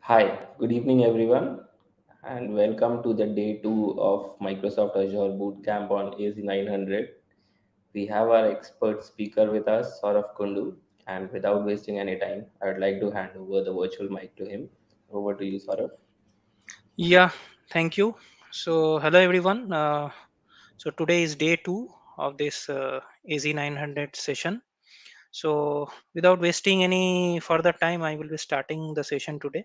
Hi, good evening everyone, and welcome to the day two of Microsoft Azure Bootcamp on AZ900. We have our expert speaker with us, Saurav Kundu, and without wasting any time, I would like to hand over the virtual mic to him. Over to you, Saurav. Yeah, thank you. So, hello everyone. So, today is day two of this AZ900 session. So, without wasting any further time, I will be starting the session today.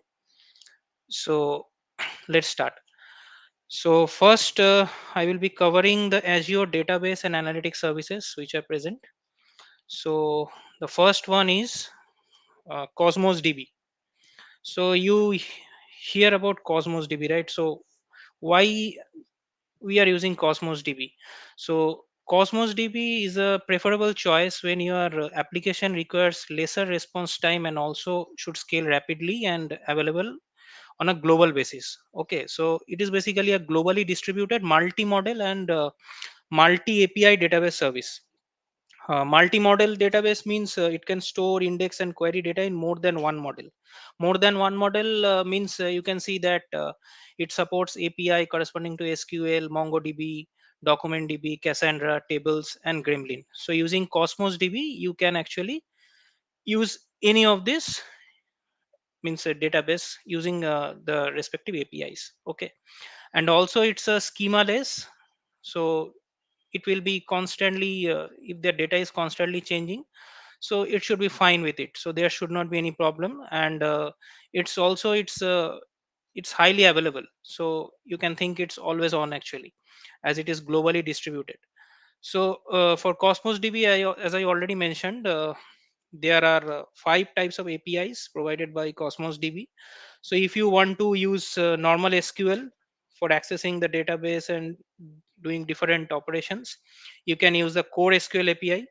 So, let's start. So, first, I will be covering the Azure Database and Analytics Services which are present. So, the first one is Cosmos DB. So, hear about Cosmos DB, right? So, why we are using Cosmos DB. So Cosmos DB is a preferable choice when your application requires lesser response time and also should scale rapidly and available on a global basis. Okay, so it is basically a globally distributed multi-model and multi-API database service. Multi-model database means it can store, index, and query data in more than one model. More than one model means you can see that it supports API corresponding to SQL, MongoDB, DocumentDB, Cassandra, tables, and Gremlin. So using Cosmos DB, you can actually use any of this means a database using the respective APIs. Okay, and also it's a schema less, so it will be constantly if the data is constantly changing, so it should be fine with it, so there should not be any problem. And it's also it's highly available, so you can think it's always on actually, as it is globally distributed. So for Cosmos DB, as I already mentioned, there are five types of APIs provided by Cosmos DB. So if you want to use normal SQL for accessing the database and doing different operations, you can use the core SQL API.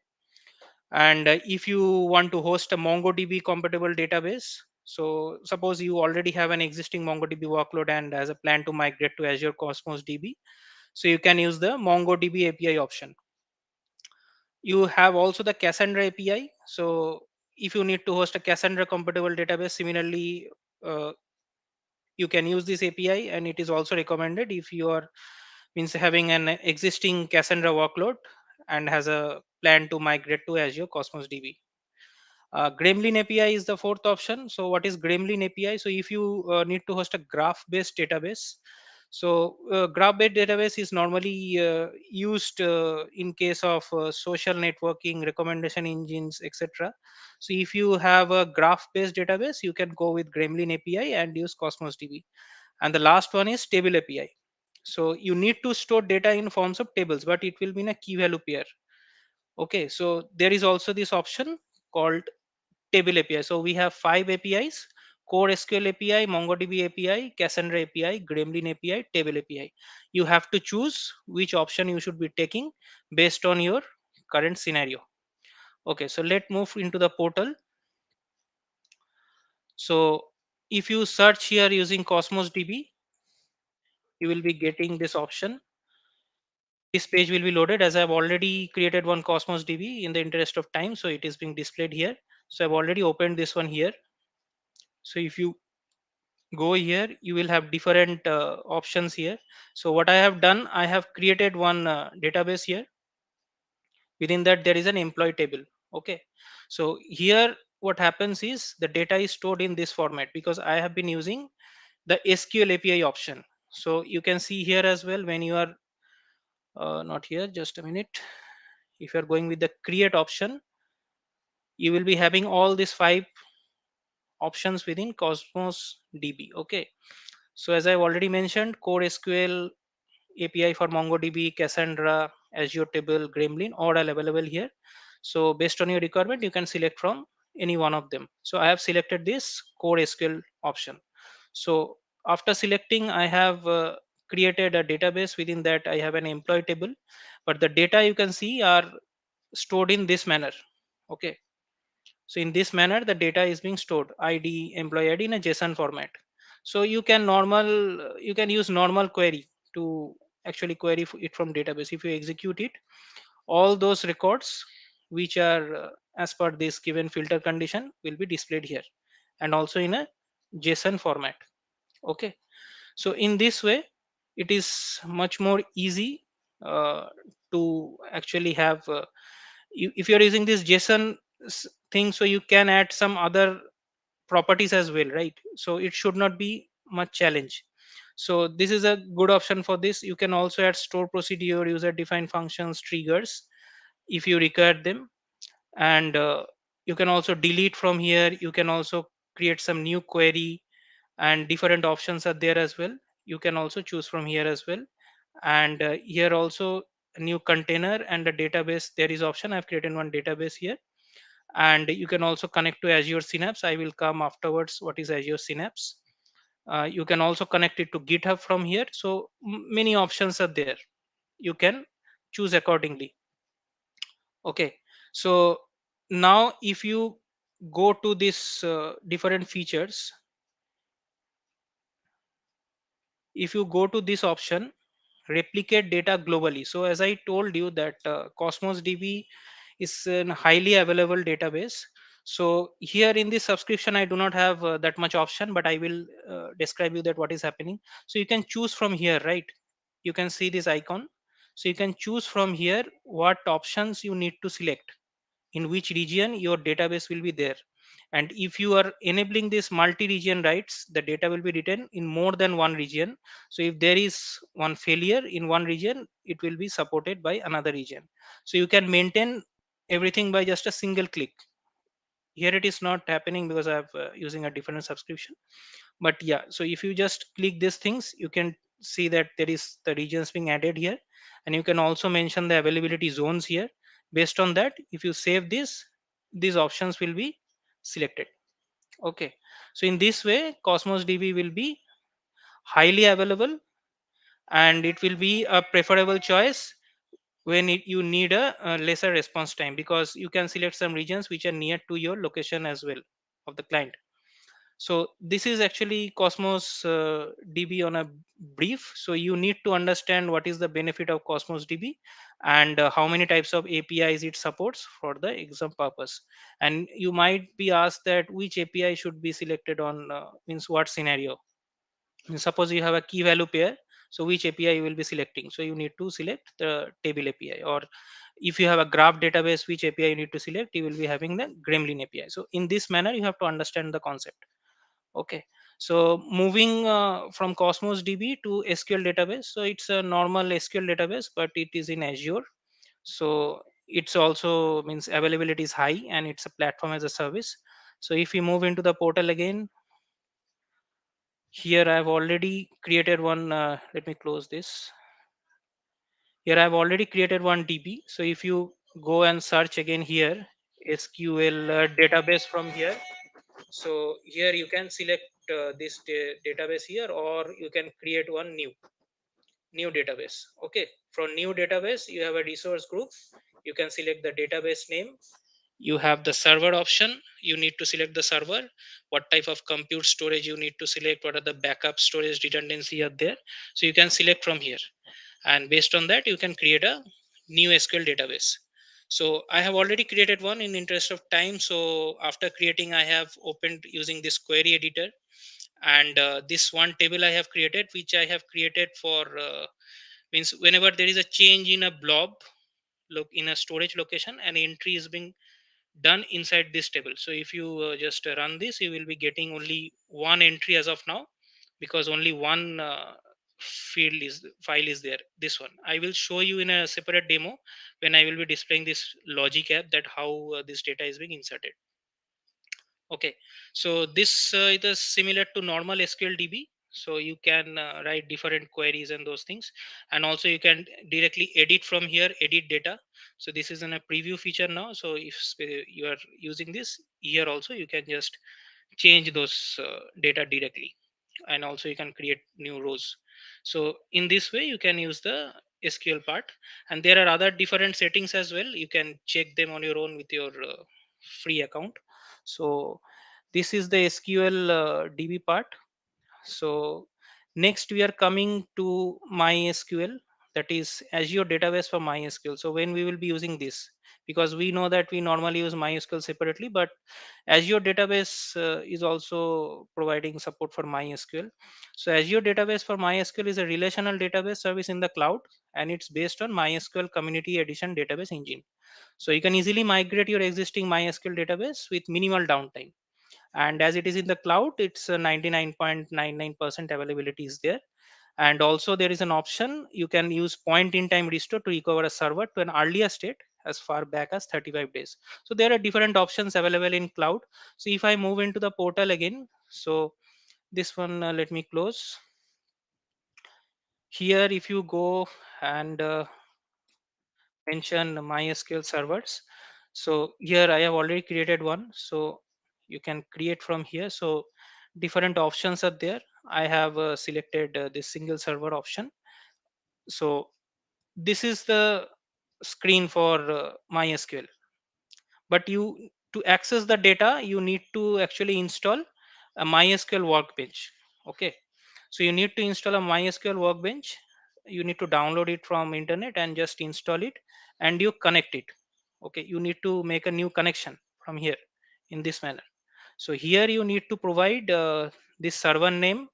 And if you want to host a MongoDB compatible database, so suppose you already have an existing MongoDB workload and has a plan to migrate to Azure Cosmos DB, so you can use the MongoDB API option. You have also the Cassandra API. So if you need to host a Cassandra compatible database, similarly, uh, you can use this API, and it is also recommended if you are means having an existing Cassandra workload and has a plan to migrate to Azure Cosmos DB. Gremlin API is the fourth option. So, what is Gremlin API? So, if you need to host a graph-based database, so graph-based database is normally used in case of social networking, recommendation engines, etc. So, if you have a graph-based database, you can go with Gremlin API and use Cosmos DB. And the last one is Table API. So, you need to store data in forms of tables, but it will be in a key value pair. Okay, so there is also this option called Table API. So we have five APIs: Core SQL API, MongoDB API, Cassandra API, Gremlin API, Table API. You have to choose which option you should be taking based on your current scenario. Okay, so let's move into the portal. So if you search here using Cosmos DB, you will be getting this option. This page will be loaded, as I've already created one Cosmos DB in the interest of time. So it is being displayed here. So I've already opened this one here. So if you go here, you will have different options here. So what I have done, I have created one database here. Within that there is an employee table. Okay, so here what happens is the data is stored in this format because I have been using the SQL API option. So you can see here as well, when you are not here, just a minute, if you are going with the create option, you will be having all these five options within Cosmos DB. Okay, so as I've already mentioned, core SQL API for MongoDB, Cassandra, Azure Table, Gremlin, all are available here. So based on your requirement, you can select from any one of them. So I have selected this core SQL option. So after selecting, I have created a database. Within that, I have an employee table, but the data you can see are stored in this manner. Okay. So in this manner, the data is being stored, ID, employee ID, in a JSON format. So you can use normal query to actually query it from database. If you execute it, all those records which are as per this given filter condition will be displayed here, and also in a JSON format. Okay, so in this way it is much more easy uh, to actually have if you're using this JSON thing, so you can add some other properties as well, right? So it should not be much challenge. So this is a good option for this. You can also add store procedure, user defined functions, triggers if you require them. And you can also delete from here. You can also create some new query, and different options are there as well. You can also choose from here as well. And here also a new container and a database, there is option. I've created one database here. And you can also connect to Azure Synapse. I will come afterwards what is Azure Synapse. You can also connect it to GitHub from here. So many options are there, you can choose accordingly. Okay, so now if you go to this different features, if you go to this option, replicate data globally. So as I told you that Cosmos DB is a highly available database. So here in this subscription I do not have that much option, but I will describe you that what is happening. So you can choose from here, right? You can see this icon. So you can choose from here what options you need to select, in which region your database will be there. And if you are enabling this multi-region rights, the data will be written in more than one region. So if there is one failure in one region, it will be supported by another region. So you can maintain everything by just a single click. Here it is not happening because I'm using a different subscription. But yeah, so if you just click these things, you can see that there is the regions being added here. And you can also mention the availability zones here. Based on that, if you save this, these options will be selected. Okay, so in this way Cosmos DB will be highly available, and it will be a preferable choice when you need a lesser response time, because you can select some regions which are near to your location as well of the client. So this is actually Cosmos DB on a brief. So you need to understand what is the benefit of Cosmos DB, and how many types of APIs it supports for the exam purpose. And you might be asked that which API should be selected on means what scenario. Suppose you have a key value pair, so which API you will be selecting? So you need to select the table API. Or if you have a graph database, which API you need to select? You will be having the Gremlin API. So in this manner you have to understand the concept. Okay, so moving from Cosmos DB to SQL database. So it's a normal SQL database, but it is in Azure. So it's also means availability is high, and it's a platform as a service. So if we move into the portal again, here I've already created one. Let me close this. Here I've already created one DB. So if you go and search again here, SQL database from here. So here you can select this database here, or you can create one new database. Okay, from new database you have a resource group. You can select the database name. You have the server option. You need to select the server, what type of compute storage you need to select, what are the backup storage redundancy are there. So you can select from here, and based on that you can create a new SQL database. So I have already created one. In interest of time, so after creating, I have opened using this query editor. And this one table I have created, which I have created for means whenever there is a change in a blob, look in a storage location, an entry is being done inside this table. So if you just run this, you will be getting only one entry as of now, because only one field is file is there, this one. I will show you in a separate demo when I will be displaying this logic app, that how this data is being inserted. Okay, so this it is similar to normal SQL DB. So you can write different queries and those things. And also you can directly edit from here, edit data. So this is in a preview feature now. So if you are using this here, also you can just change those data directly. And also you can create new rows. So in this way you can use the SQL part. And there are other different settings as well. You can check them on your own with your free account. So this is the SQL DB part. So next we are coming to MySQL, that is Azure database for MySQL. So when we will be using this, because we know that we normally use MySQL separately, but Azure Database is also providing support for MySQL. So Azure Database for MySQL is a relational database service in the cloud, and it's based on MySQL Community Edition database engine. So you can easily migrate your existing MySQL database with minimal downtime. And as it is in the cloud, it's 99.99% availability is there. And also there is an option, you can use point in time restore to recover a server to an earlier state as far back as 35 days. So there are different options available in cloud. So if I move into the portal again, so this one, let me close. Here if you go and mention MySQL servers, so here I have already created one, so you can create from here. So different options are there. I have selected this single server option. So this is the screen for MySQL. But you, to access the data, you need to actually install a MySQL workbench. Okay, so you need to install a MySQL workbench. You need to download it from internet and just install it, and you connect it. Okay, you need to make a new connection from here in this manner. So here you need to provide this server name,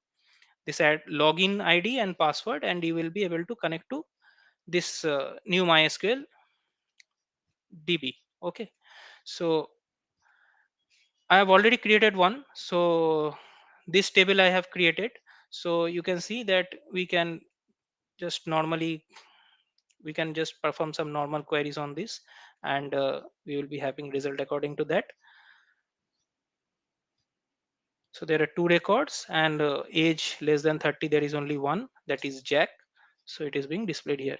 this add login ID and password, and you will be able to connect to this new MySQL DB. Okay, so I have already created one. So this table I have created. So you can see that we can just normally, we can just perform some normal queries on this, and we will be having result according to that. So there are two records, and age less than 30, there is only one, that is Jack. So it is being displayed here.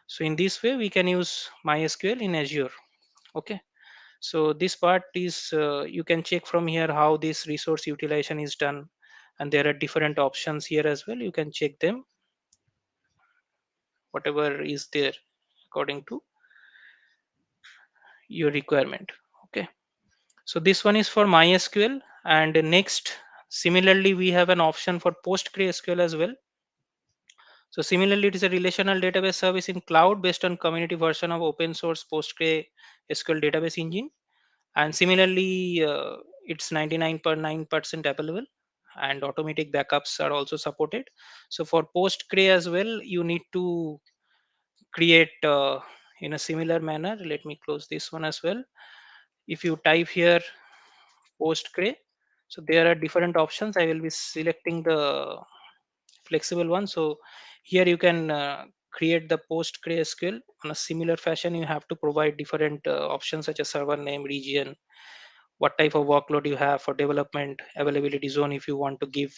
So in this way we can use MySQL in Azure. Okay, so this part is you can check from here how this resource utilization is done, and there are different options here as well. You can check them, whatever is there according to your requirement. Okay, so this one is for MySQL, and next, similarly we have an option for PostgreSQL as well. So similarly, it is a relational database service in cloud based on community version of open source PostgreSQL database engine. And similarly, it's 99.9% available, and automatic backups are also supported. So for Postgre as well, you need to create in a similar manner. Let me close this one as well. If you type here Postgre, so there are different options. I will be selecting the flexible one. So here you can create the PostgreSQL on a similar fashion. You have to provide different options such as server name, region, what type of workload you have for development, availability zone if you want to give.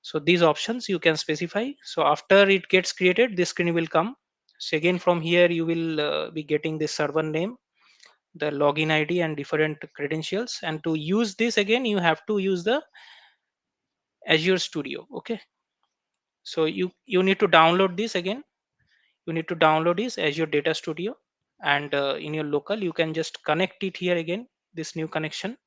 So these options you can specify. So after it gets created, this screen will come. So again from here you will be getting the server name, the login ID and different credentials, and to use this again you have to use the Azure Studio. Okay, so you need to download this again. You need to download this Azure Data Studio, and in your local you can just connect it here again, this new connection.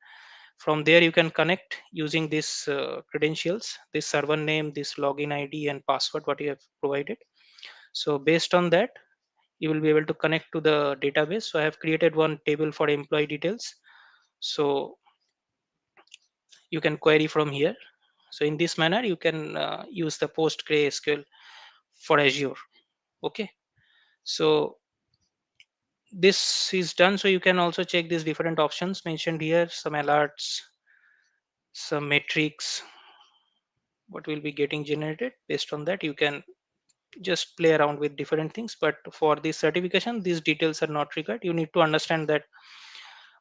From there you can connect using this credentials, this server name, this login ID and password what you have provided. So based on that, you will be able to connect to the database. So I have created one table for employee details, so you can query from here. So in this manner you can use the PostgreSQL for Azure. Okay, so this is done. So you can also check these different options mentioned here, some alerts, some metrics, what will be getting generated. Based on that you can just play around with different things, but for this certification these details are not required. You need to understand that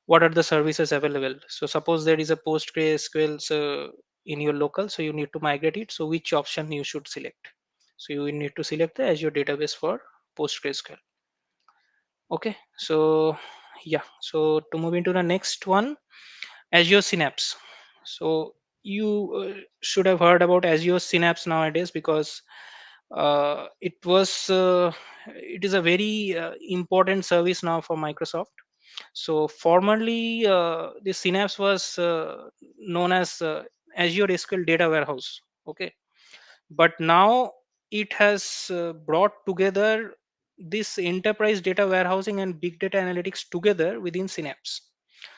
what are the services available. So suppose there is a PostgreSQL in your local, so you need to migrate it, so which option you should select. So you will need to select the Azure database for PostgreSQL. Okay, so yeah, so to move into the next one, Azure Synapse. So you should have heard about Azure Synapse nowadays, because it is a very important service now for Microsoft. So formerly, the Synapse was known as Azure SQL Data Warehouse. Okay, but now it has brought together. this enterprise data warehousing and big data analytics together within Synapse.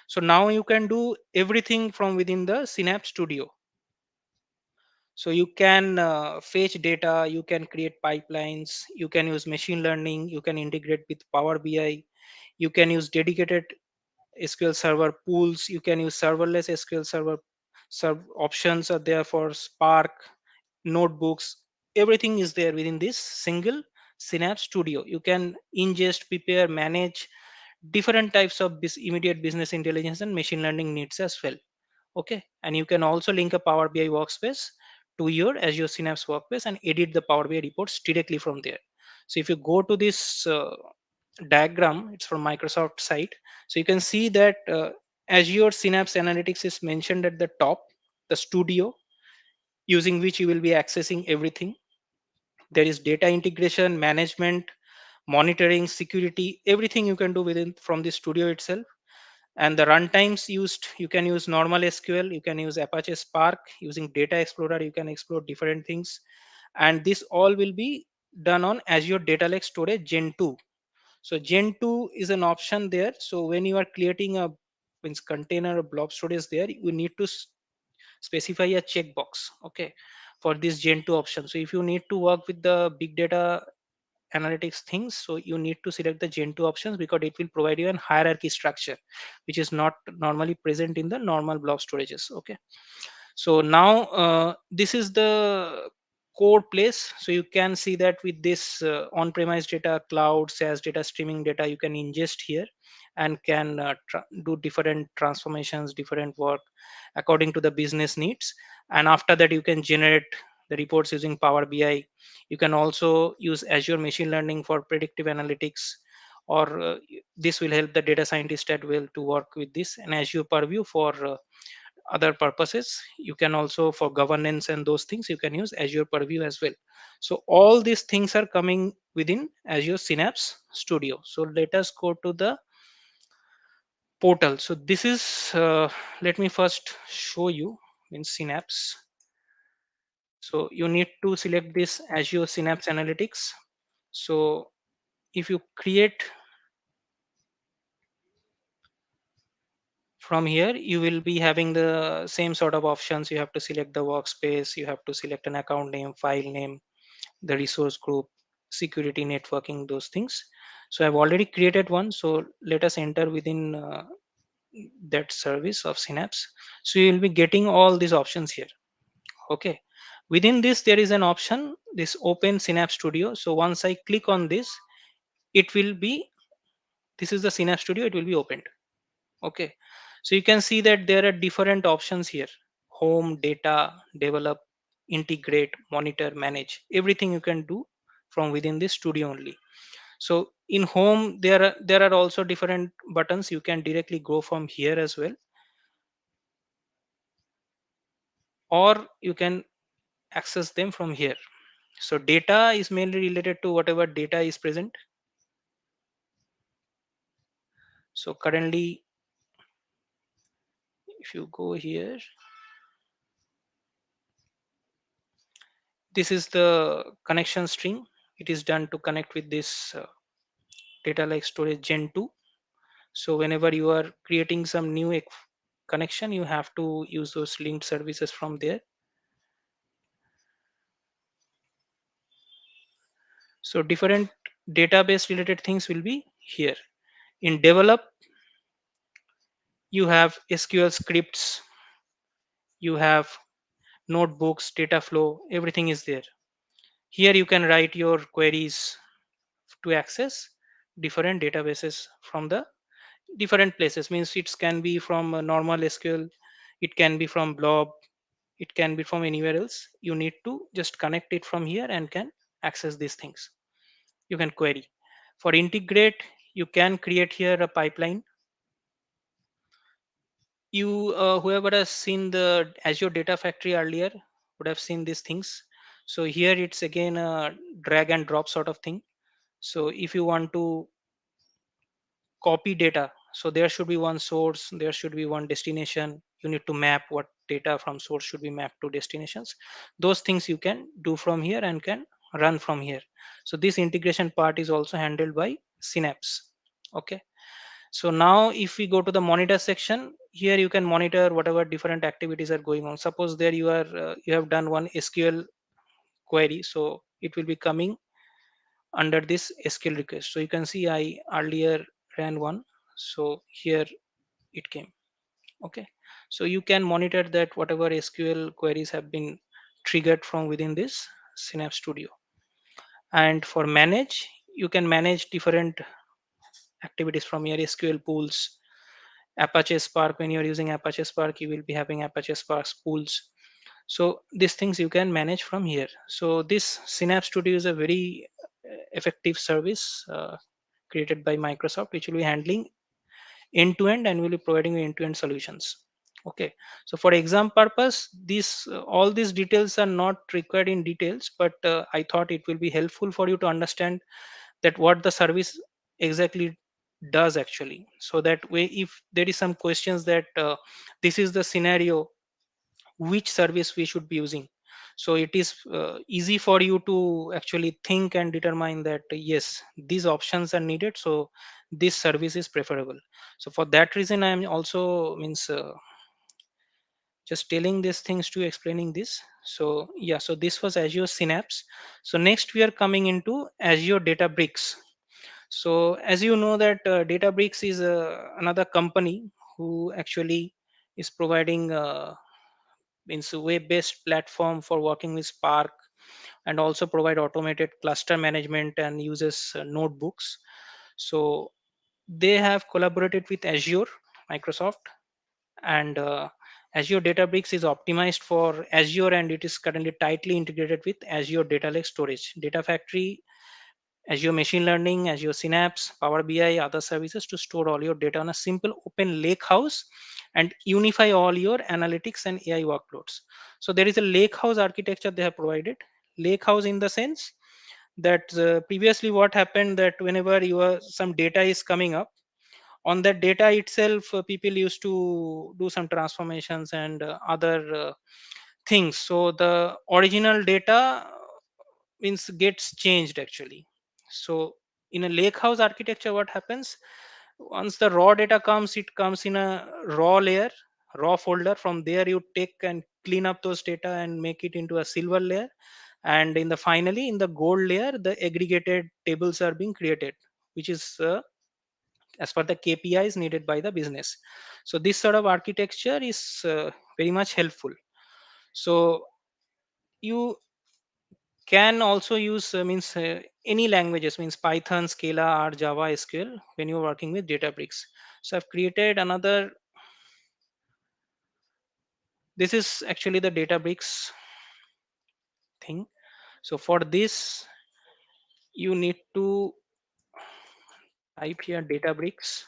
So now you can do everything from within the Synapse Studio. So you can fetch data, you can create pipelines, you can use machine learning, you can integrate with Power BI, you can use dedicated SQL Server pools, you can use serverless SQL Server options are there for Spark, notebooks. Everything is there within this single Synapse Studio. You can ingest, prepare, manage different types of immediate business intelligence and machine learning needs as well. Okay, and you can also link a Power BI workspace to your Azure Synapse workspace and edit the Power BI reports directly from there. So if you go to this diagram, it's from Microsoft site, so you can see that Azure Synapse Analytics is mentioned at the top, the studio using which you will be accessing everything. There is data integration, management, monitoring, security, everything you can do within from the studio itself. And the runtimes used, you can use normal SQL, you can use Apache Spark, using Data Explorer you can explore different things. And this all will be done on Azure Data Lake Storage Gen 2. So Gen 2 is an option there. So when you are creating a means container or blob storage there, you need to specify a checkbox, okay, for this Gen 2 option. So if you need to work with the big data analytics things, so you need to select the Gen 2 options, because it will provide you an hierarchy structure which is not normally present in the normal blob storages. Okay, so now this is the core place. So you can see that with this on-premise data, cloud, SaaS data, streaming data, you can ingest here and can do different transformations, different work according to the business needs. And after that you can generate the reports using Power BI. You can also use Azure machine learning for predictive analytics, or this will help the data scientist at will to work with this, and Azure Purview for other purposes. You can also, for governance and those things, you can use Azure Purview as well. So all these things are coming within Azure Synapse Studio. So let us go to the portal. So this is let me first show you in Synapse. So you need to select this Azure Synapse Analytics. So if you create from here, you will be having the same sort of options. You have to select the workspace, you have to select an account name, file name, the resource group, security, networking, those things. So I've already created one, so let us enter within that service of Synapse. So you will be getting all these options here. Okay, within this there is an option, this open Synapse Studio. So once I click on this, it will be, this is the Synapse Studio, it will be opened. Okay, so you can see that there are different options here: home, data, develop, integrate, monitor, manage. Everything you can do from within this studio only. So in home there are also different buttons. You can directly go from here as well, or you can access them from here. So data is mainly related to whatever data is present. So currently if you go here, this is the connection string. It is done to connect with this data like storage Gen 2. So whenever you are creating some new connection, you have to use those linked services from there. So different database related things will be here. In develop, you have SQL scripts, you have notebooks, data flow, everything is there. Here you can write your queries to access different databases from the different places. Means it can be from a normal SQL, it can be from blob, it can be from anywhere else. You need to just connect it from here and can access these things. You can query. For integrate, you can create here a pipeline. You whoever has seen the Azure Data Factory earlier would have seen these things. So here it's again a drag and drop sort of thing. So if you want to copy data, so there should be one source, there should be one destination. You need to map what data from source should be mapped to destinations. Those things you can do from here and can run from here. So this integration part is also handled by Synapse. Okay, so now if we go to the monitor section, here you can monitor whatever different activities are going on. Suppose there you are you have done one SQL query, so it will be coming under this SQL request. So you can see I earlier ran one, so here it came. Okay, so you can monitor that whatever SQL queries have been triggered from within this Synapse Studio. And for manage, you can manage different activities from your SQL pools. Apache Spark, when you're using Apache Spark, you will be having Apache Spark pools. So these things you can manage from here. So this Synapse Studio is a very effective service created by Microsoft, which will be handling end to end and will be providing you end to end solutions. Okay, so for exam purpose, these all these details are not required in details, but I thought it will be helpful for you to understand that what the service exactly does actually, so that way if there is some questions that this is the scenario, which service we should be using, so it is easy for you to actually think and determine that yes, these options are needed, so this service is preferable. So for that reason I am also means just telling these things to explaining this. So yeah, so this was Azure Synapse. So next we are coming into Azure Databricks. So as you know that Databricks is another company who actually is providing means a web-based platform for working with Spark, and also provide automated cluster management and uses notebooks. So they have collaborated with Azure, Microsoft, and Azure Databricks is optimized for Azure, and it is currently tightly integrated with Azure Data Lake Storage, Data Factory, Azure Machine Learning, Azure Synapse, Power BI, other services to store all your data on a simple open lake house and unify all your analytics and AI workloads. So there is a lake house architecture they have provided. Lake house in the sense that previously what happened, that whenever some data is coming up, on that data itself people used to do some transformations and other things. So the original data means gets changed actually. So in a lake house architecture, what happens, once the raw data comes, it comes in a raw layer, raw folder. From there you take and clean up those data and make it into a silver layer, and in the finally in the gold layer the aggregated tables are being created, which is as per the KPIs needed by the business. So this sort of architecture is very much helpful. So you can also use means any languages, means Python, Scala, or Java, SQL when you're working with Databricks. So I've created another, this is actually the Databricks thing. So for this you need to type here Databricks.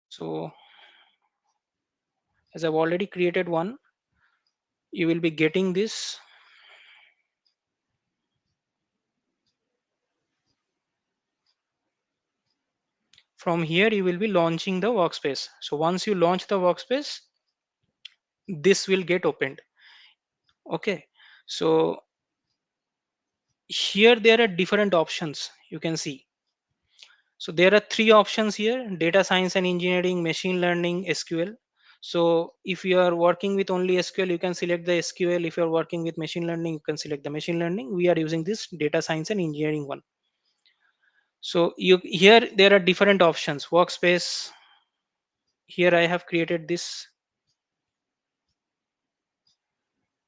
So as I've already created one, you will be getting this. From here you will be launching the workspace. So once you launch the workspace, this will get opened. Okay, so here there are different options you can see. So there are three options here: data science and engineering, machine learning, SQL. So if you are working with only SQL, you can select the SQL. If you are working with machine learning, you can select the machine learning. We are using this data science and engineering one. So you here there are different options. Workspace. Here I have created this.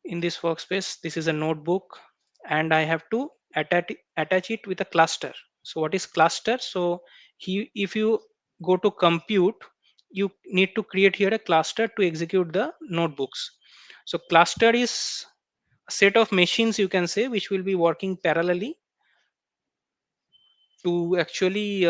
In this workspace, this is a notebook, and I have to attach it with a cluster. So what is cluster? So if you go to compute, you need to create here a cluster to execute the notebooks. So cluster is a set of machines, you can say, which will be working parallelly to actually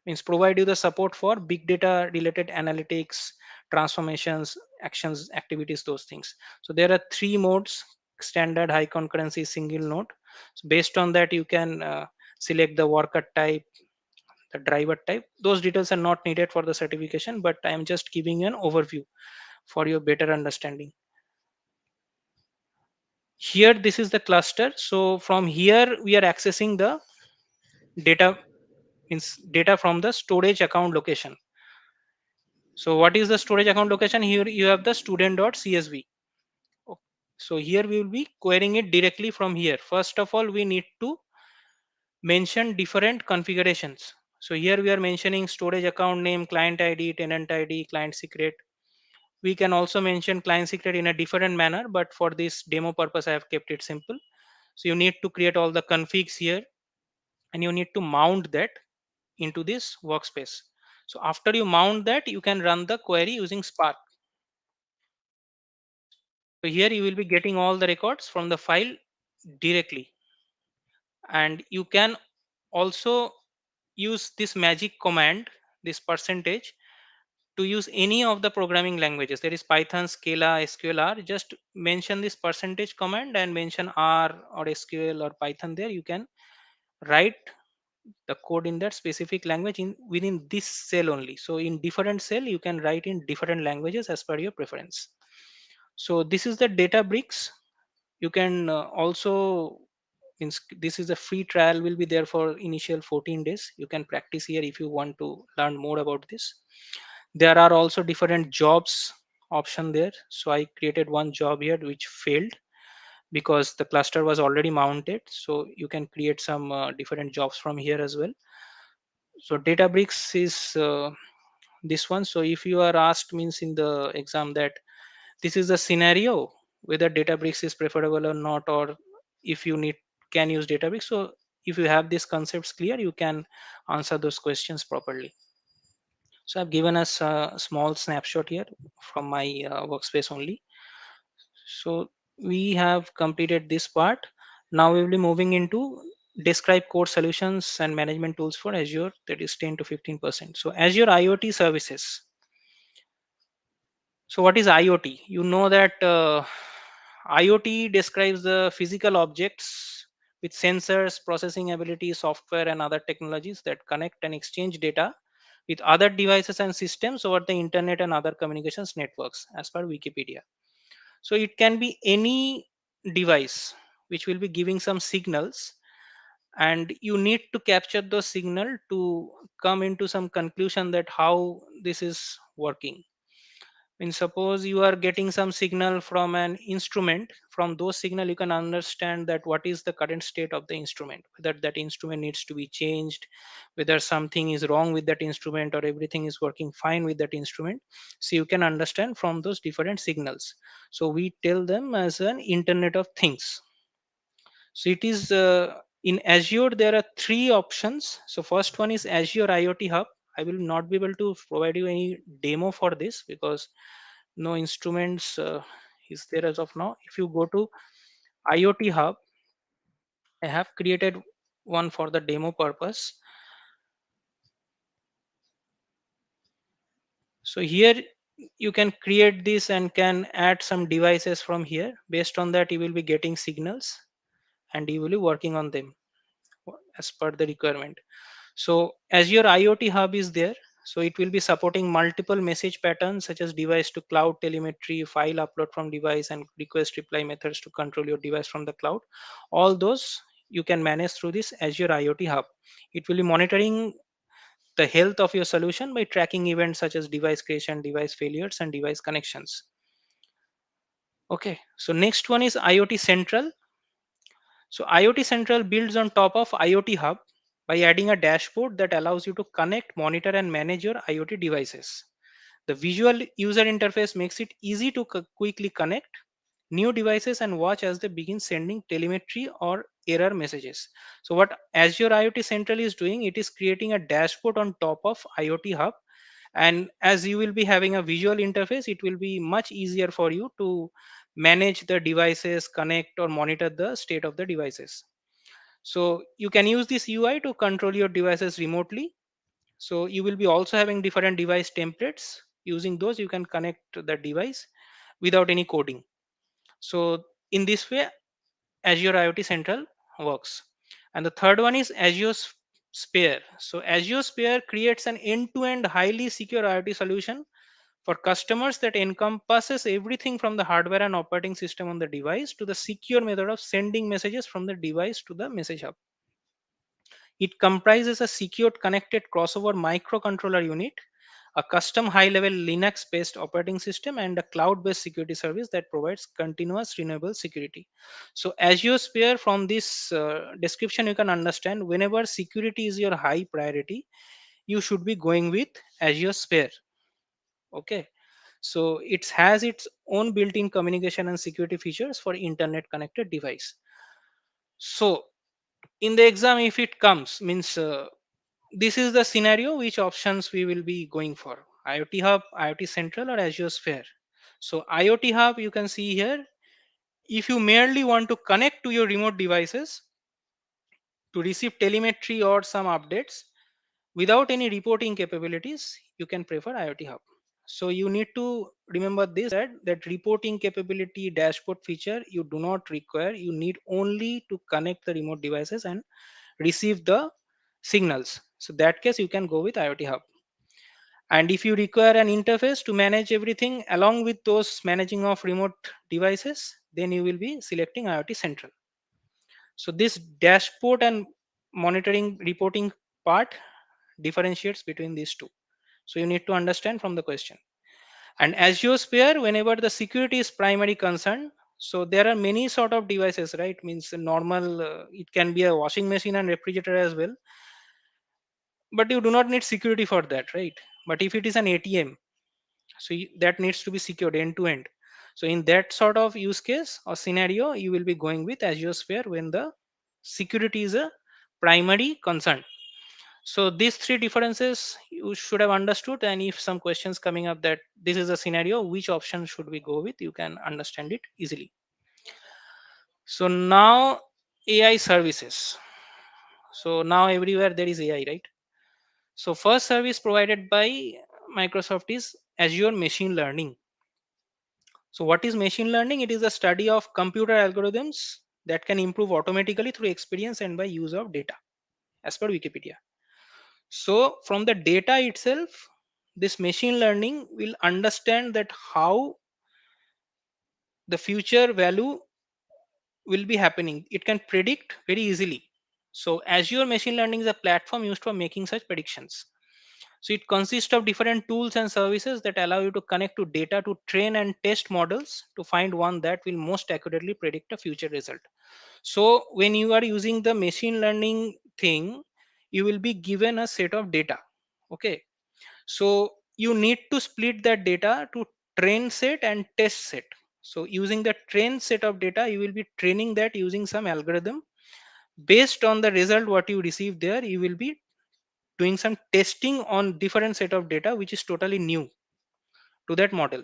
means provide you the support for big data related analytics, transformations, actions, activities, those things. So there are three modes: standard, high concurrency, single node. So based on that you can select the worker type, the driver type. Those details are not needed for the certification, but I am just giving you an overview for your better understanding. Here this is the cluster. So from here we are accessing the data, means data from the storage account location. So what is the storage account location? Here you have the student.csv. O- so here we will be querying it directly from here. First of all, we need to mention different configurations. So here we are mentioning storage account name, client id, tenant id, client secret. We can also mention client secret in a different manner, but for this demo purpose I have kept it simple. So you need to create all the configs here, and you need to mount that into this workspace. So after you mount that, you can run the query using Spark. So here you will be getting all the records from the file directly, and you can also use this magic command, this percentage, to use any of the programming languages. There is Python, Scala, SQLR. Just mention this percentage command and mention R or SQL or Python. There you can write the code in that specific language in within this cell only. So in different cell you can write in different languages as per your preference. So this is the Databricks. You can also, this is a free trial, will be there for initial 14 days. You can practice here if you want to learn more about this. There are also different jobs option there. So I created one job here which failed because the cluster was already mounted. So you can create some different jobs from here as well. So Databricks is this one. So if you are asked, means in the exam, that this is the scenario whether Databricks is preferable or not, or if you need can use Databricks. So if you have these concepts clear, you can answer those questions properly. So I've given us a small snapshot here from my workspace only. So we have completed this part. Now we will be moving into describe core solutions and management tools for Azure, that is 10 to 15%. So Azure IoT services. So what is IoT? You know that IoT describes the physical objects with sensors, processing ability, software, and other technologies that connect and exchange data with other devices and systems over the internet and other communications networks, as per Wikipedia. So it can be any device which will be giving some signals, and you need to capture those signal to come into some conclusion that how this is working. And suppose you are getting some signal from an instrument, from those signal you can understand that what is the current state of the instrument, whether that instrument needs to be changed, whether something is wrong with that instrument or everything is working fine with that instrument. So you can understand from those different signals. So we tell them as an internet of things. So it is in Azure there are three options. So first one is Azure IoT Hub. I will not be able to provide you any demo for this because no instruments is there as of now. If you go to IoT Hub, I have created one for the demo purpose. So here you can create this and can add some devices from here. Based on that, you will be getting signals and you will be working on them as per the requirement. So Azure IoT Hub is there. So it will be supporting multiple message patterns such as device to cloud telemetry, file upload from device, and request reply methods to control your device from the cloud. All those you can manage through this Azure IoT Hub. It will be monitoring the health of your solution by tracking events such as device creation, device failures, and device connections. Okay, so next one is IoT Central. So IoT Central builds on top of IoT Hub by adding a dashboard that allows you to connect, monitor, and manage your IoT devices. The visual user interface makes it easy to quickly connect new devices and watch as they begin sending telemetry or error messages. So what Azure IoT Central is doing, it is creating a dashboard on top of IoT Hub, and as you will be having a visual interface, it will be much easier for you to manage the devices, connect, or monitor the state of the devices. So you can use this UI to control your devices remotely. So you will be also having different device templates. Using those you can connect the device without any coding. So in this way Azure IoT Central works. And the third one is Azure Sphere. So Azure Sphere creates an end-to-end highly secure IoT solution for customers that encompasses everything from the hardware and operating system on the device to the secure method of sending messages from the device to the message hub. It comprises a secured connected crossover microcontroller unit, a custom high level Linux based operating system, and a cloud based security service that provides continuous renewable security. So, Azure Sphere, from this description, you can understand whenever security is your high priority, you should be going with Azure Sphere. Okay. So, it has its own built in communication and security features for internet connected device. So, in the exam, if it comes, means this is the scenario which options we will be going for: IoT Hub, IoT Central, or Azure Sphere. So, IoT Hub, you can see here, if you merely want to connect to your remote devices to receive telemetry or some updates without any reporting capabilities, you can prefer IoT Hub. So you need to remember this, that reporting capability dashboard feature you do not require. You need only to connect the remote devices and receive the signals. So that case you can go with IoT Hub. And if you require an interface to manage everything along with those managing of remote devices, then you will be selecting IoT Central. So this dashboard and monitoring reporting part differentiates between these two. So you need to understand from the question. And Azure Sphere, whenever the security is primary concern, so there are many sort of devices, right? Means normal, it can be a washing machine and refrigerator as well, but you do not need security for that, right? But if it is an ATM, so that needs to be secured end to end. So in that sort of use case or scenario, you will be going with Azure Sphere when the security is a primary concern. So these three differences you should have understood, and if some questions coming up that this is a scenario, which option should we go with, you can understand it easily. So now AI services. So now everywhere there is AI, right? So first service provided by Microsoft is Azure Machine Learning. So what is machine learning? It is a study of computer algorithms that can improve automatically through experience and by use of data, as per Wikipedia. So from the data itself, this machine learning will understand that how the future value will be happening. It can predict very easily. So Azure machine learning is a platform used for making such predictions. So it consists of different tools and services that allow you to connect to data to train and test models to find one that will most accurately predict a future result. So when you are using the machine learning thing, you will be given a set of data. Okay. So you need to split that data to train set and test set. So using the train set of data, you will be training that using some algorithm. Based on the result what you receive there, you will be doing some testing on different set of data which is totally new to that model.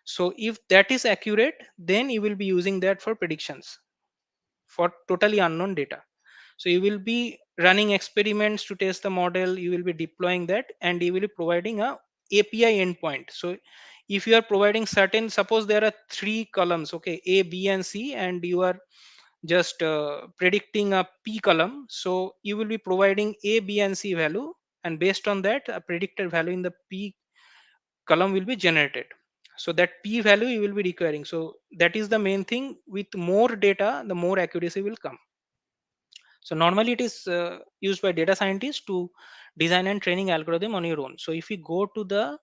So if that is accurate, then you will be using that for predictions for totally unknown data. So you will be running experiments to test the model, you will be deploying that, and you will be providing a API endpoint. So if you are providing certain, suppose there are three columns, okay, A, B, and C, and you are just predicting a P column, so you will be providing A, B, and C value, and based on that, a predicted value in the P column will be generated. So that P value you will be requiring. So that is the main thing. With more data, the more accuracy will come. So normally it is used by data scientists to design and training algorithm on your own. So if we go to the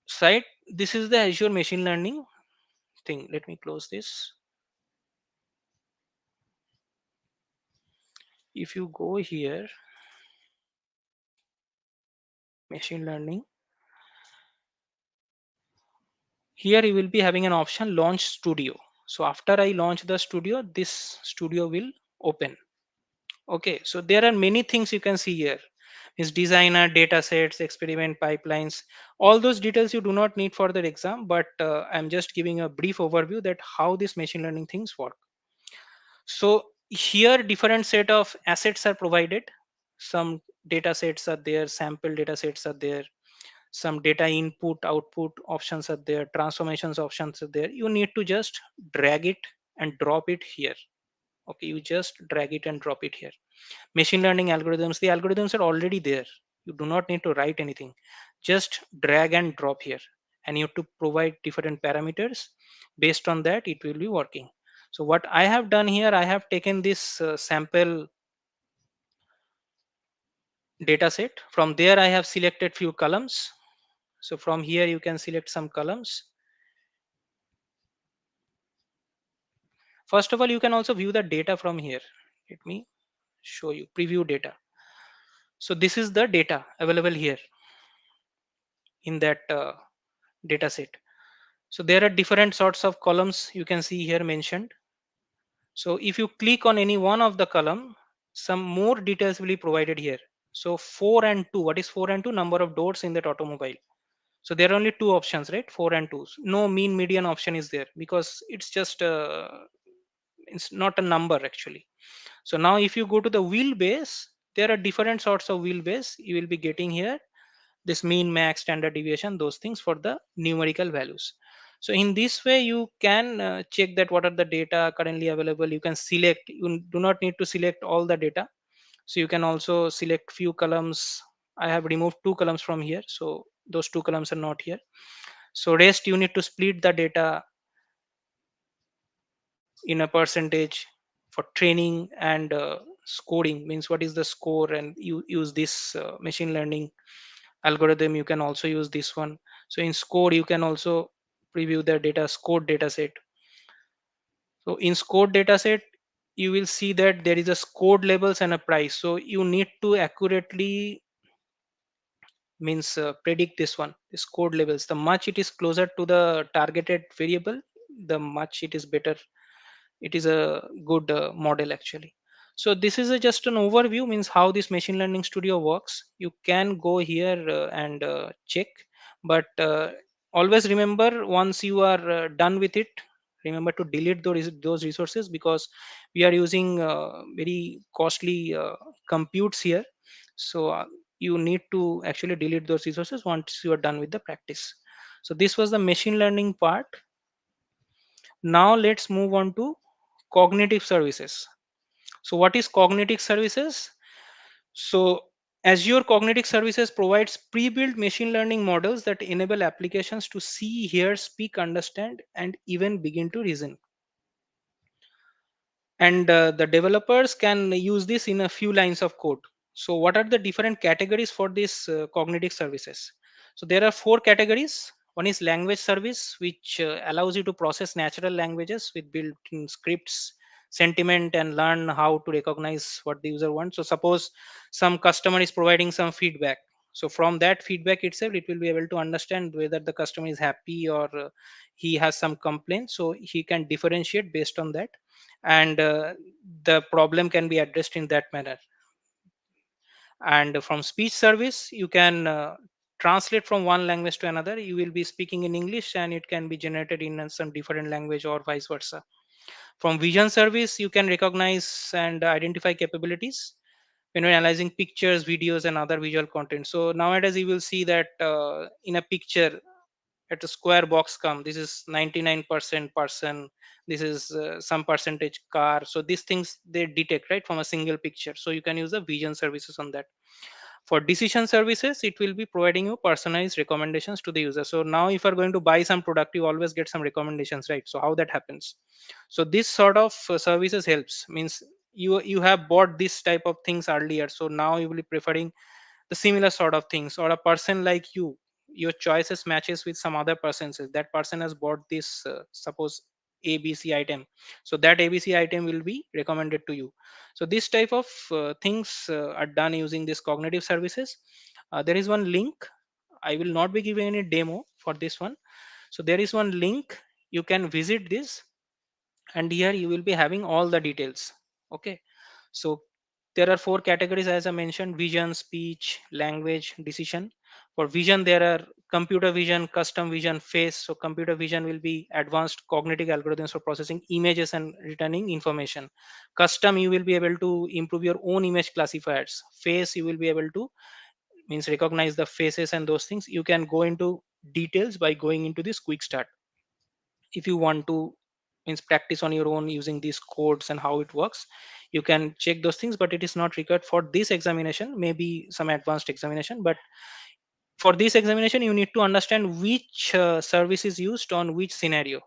site, this is the Azure machine learning thing. Let me close this. If you go here, machine learning, here you will be having an option launch studio. So after I launch the studio, this studio will open. Okay, so there are many things you can see here. Is designer, data sets, experiment pipelines. All those details you do not need for the exam, but I'm just giving a brief overview that how this machine learning things work. So here different set of assets are provided. Some data sets are there, sample data sets are there, some data input, output options are there, transformations options are there. You need to just drag it and drop it here. Okay, you just drag it and drop it here. Machine learning algorithms, the algorithms are already there. You do not need to write anything. Just drag and drop here, and you have to provide different parameters. Based on that, it will be working. So what I have done here, I have taken this sample data set. From there, I have selected few columns. So from here, you can select some columns. First of all, you can also view the data from here. Let me show you preview data. So this is the data available here in that data set. So there are different sorts of columns you can see here mentioned. So if you click on any one of the column, some more details will be provided here. So 4 and 2, what is 4 and 2? Number of doors in that automobile. So there are only two options, right? 4 and 2. No mean median option is there because it's just it's not a number actually. So now if you go to the wheelbase, there are different sorts of wheelbase you will be getting here. This mean, max, standard deviation, those things for the numerical values. So in this way you can check that what are the data currently available. You can select, you do not need to select all the data. So you can also select few columns. I have removed two columns from here, so those two columns are not here. So rest you need to split the data in a percentage for training and scoring. Means what is the score, and you use this machine learning algorithm. You can also use this one. So in score you can also preview the data scored data set. So in scored data set you will see that there is a scored labels and a price. So you need to accurately means predict this one, this code levels. The much it is closer to the targeted variable, the much it is better. It is a good model actually. So this is just an overview, means how this machine learning studio works. You can go here and check, but always remember, once you are done with it, remember to delete those resources, because we are using very costly computes here. So you need to actually delete those resources once you are done with the practice. So this was the machine learning part. Now let's move on to cognitive services. So what is cognitive services? So Azure Cognitive Services provides pre-built machine learning models that enable applications to see, hear, speak, understand, and even begin to reason. And the developers can use this in a few lines of code. So what are the different categories for these cognitive services? So there are four categories. One is language service, which allows you to process natural languages with built-in scripts, sentiment, and learn how to recognize what the user wants. So suppose some customer is providing some feedback, so from that feedback itself it will be able to understand whether the customer is happy or he has some complaint, so he can differentiate based on that. And the problem can be addressed in that manner. And from speech service you can translate from one language to another. You will be speaking in English and it can be generated in some different language or vice versa. From vision service you can recognize and identify capabilities when you're analyzing pictures, videos, and other visual content. So nowadays you will see that in a picture, at a square box come, this is 99% person, this is some percentage car. So these things they detect right from a single picture. So you can use the vision services on that. For decision services it will be providing you personalized recommendations to the user. So now if you're going to buy some product, you always get some recommendations, right? So how that happens? So this sort of services helps, means you have bought this type of things earlier, so now you will be preferring the similar sort of things. Or a person like you, your choices matches with some other person's, that person has bought this suppose ABC item, so that ABC item will be recommended to you. So this type of things are done using this cognitive services. There is one link, I will not be giving any demo for this one. So there is one link, you can visit this, and here you will be having all the details. Okay. So there are four categories as I mentioned: vision, speech, language, decision. For vision there are computer vision, custom vision, face. So computer vision will be advanced cognitive algorithms for processing images and returning information. Custom, you will be able to improve your own image classifiers. Face, you will be able to means recognize the faces and those things. You can go into details by going into this quick start if you want to means practice on your own using these codes and how it works. you can check those things, but it is not required for this examination, maybe some advanced examination. But for this examination you need to understand which service is used on which scenario.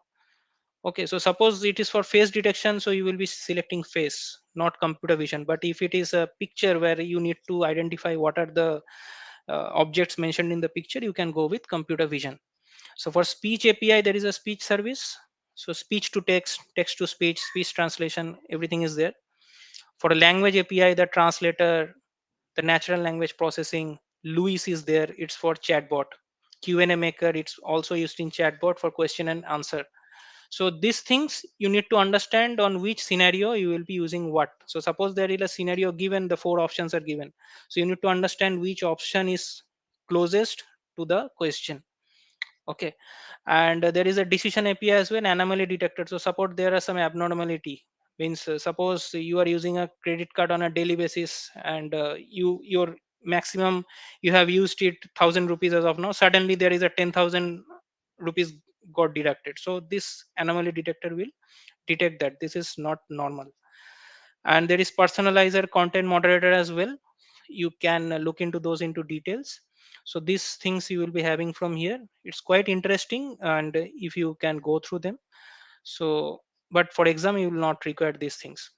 Okay, so suppose it is for face detection, so you will be selecting face, not computer vision. But if it is a picture where you need to identify what are the objects mentioned in the picture, you can go with computer vision. So for speech API, there is a speech service. So speech to text, text to speech, speech translation, everything is there. For a language API, the translator, the natural language processing, Luis is there. It's for chatbot. Q&A maker, it's also used in chatbot for question and answer. So these things you need to understand on which scenario you will be using what. So suppose there is a scenario given, the four options are given, so you need to understand which option is closest to the question. Okay. And there is a decision API as well, anomaly detector. So suppose there are some abnormality, means suppose you are using a credit card on a daily basis, and your maximum, you have used it 1,000 rupees as of now, suddenly there is a 10,000 rupees got deducted. So this anomaly detector will detect that this is not normal. And there is personalizer, content moderator as well. You can look into those into details. So these things you will be having from here. It's quite interesting, and if you can go through them. So but for exam you will not require these things.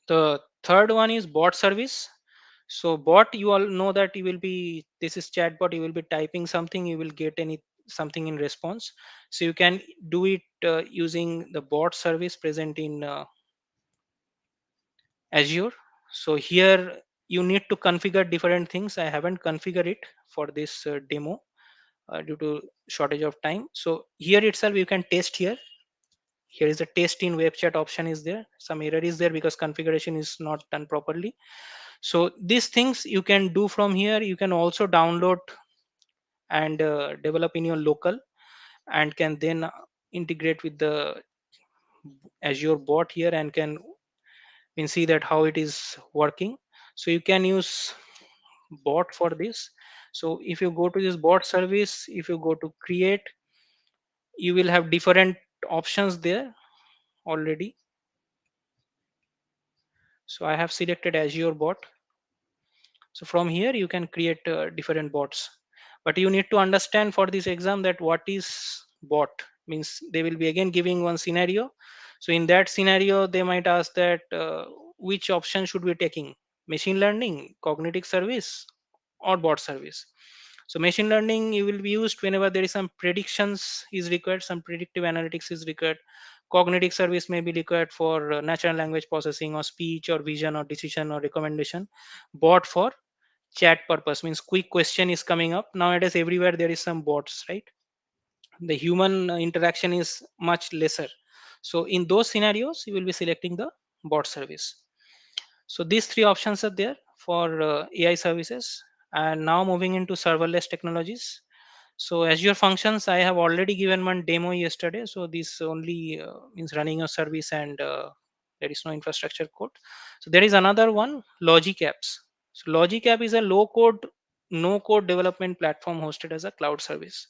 The third one is bot service. So bot, you all know that you will be, this is chatbot, you will be typing something, you will get any something in response. So you can do it using the bot service present in Azure. So here you need to configure different things. I haven't configured it for this demo due to shortage of time. So here itself you can test here. Here is a test in web chat option is there. Some error is there because configuration is not done properly. So these things you can do from here. You can also download and develop in your local, and can then integrate with the Azure bot here, and can see that how it is working. So you can use bot for this. So if you go to this bot service, if you go to create, you will have different options there already. So I have selected Azure bot. So from here you can create different bots. But you need to understand for this exam that what is bot, means they will be again giving one scenario. So in that scenario they might ask that which option should we taking, machine learning, cognitive service, or bot service. So machine learning you will be used whenever there is some predictions is required, some predictive analytics is required. Cognitive service may be required for natural language processing or speech or vision or decision or recommendation. Bot for chat purpose, means quick question is coming up nowadays, everywhere there is some bots, right? The human interaction is much lesser. So in those scenarios you will be selecting the bot service. So these three options are there for AI services. And now moving into serverless technologies. So Azure Functions, I have already given one demo yesterday. So this only means running a service, and there is no infrastructure code. So there is another one, Logic Apps. So Logic App is a low code, no code development platform hosted as a cloud service.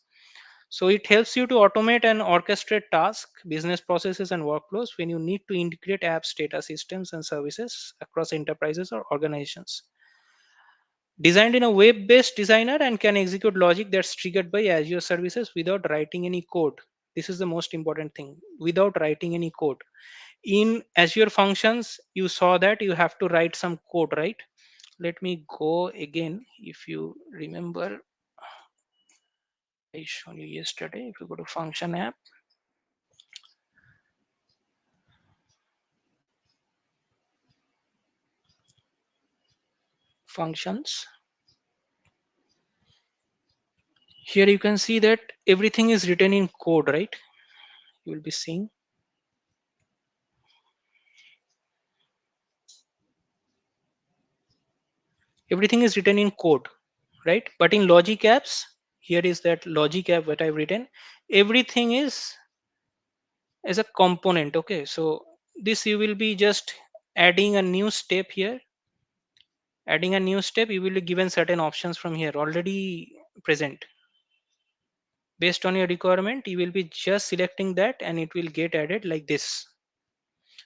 So it helps you to automate and orchestrate tasks, business processes, and workflows when you need to integrate apps, data systems, and services across enterprises or organizations. Designed in a web-based designer and can execute logic that's triggered by Azure services without writing any code. This is the most important thing. Without writing any code. In Azure Functions, you saw that you have to write some code, right? Let me go again. If you remember, I showed you yesterday. If you go to Function app, Functions. Here you can see that everything is written in code, right? You will be seeing everything is written in code, right? But in Logic Apps, here is that Logic app that I've written. Everything is as a component. Okay, so this you will be just adding a new step here. Adding a new step, you will be given certain options from here already present. Based on your requirement, you will be just selecting that and it will get added like this.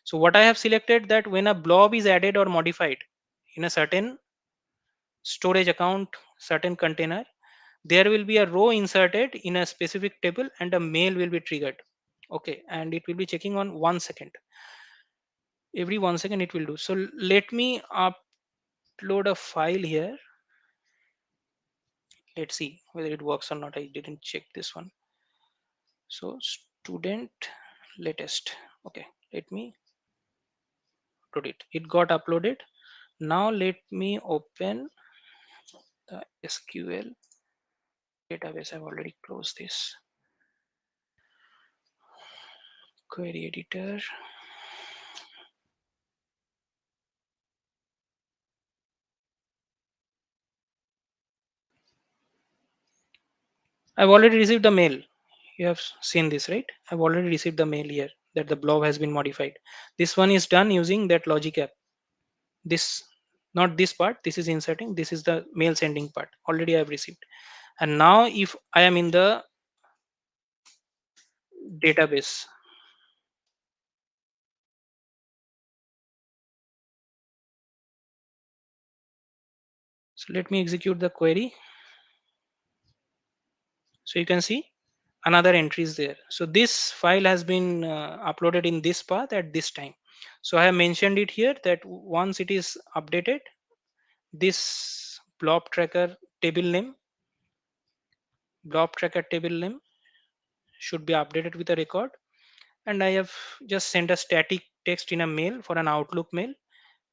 So what I have selected, that when a blob is added or modified in a certain storage account, certain container, there will be a row inserted in a specific table and a mail will be triggered. Okay, and it will be checking on 1 second. Every 1 second it will do. So let me upload a file here. Let's see whether it works or not. I didn't check this one. So student latest. Okay, let me upload it. It got uploaded. Now let me open the SQL database. I've already closed this. Query editor. I've already received the mail. You have seen this, right? I've already received the mail here that the blob has been modified. This one is done using that logic app. This, not this part, this is inserting, this is the mail sending part. Already I've received. And now if I am in the database, so let me execute the query. So you can see another entry is there. So this file has been uploaded in this path at this time. So I have mentioned it here that once it is updated, this blob tracker table name should be updated with a record. And I have just sent a static text in a mail for an Outlook mail,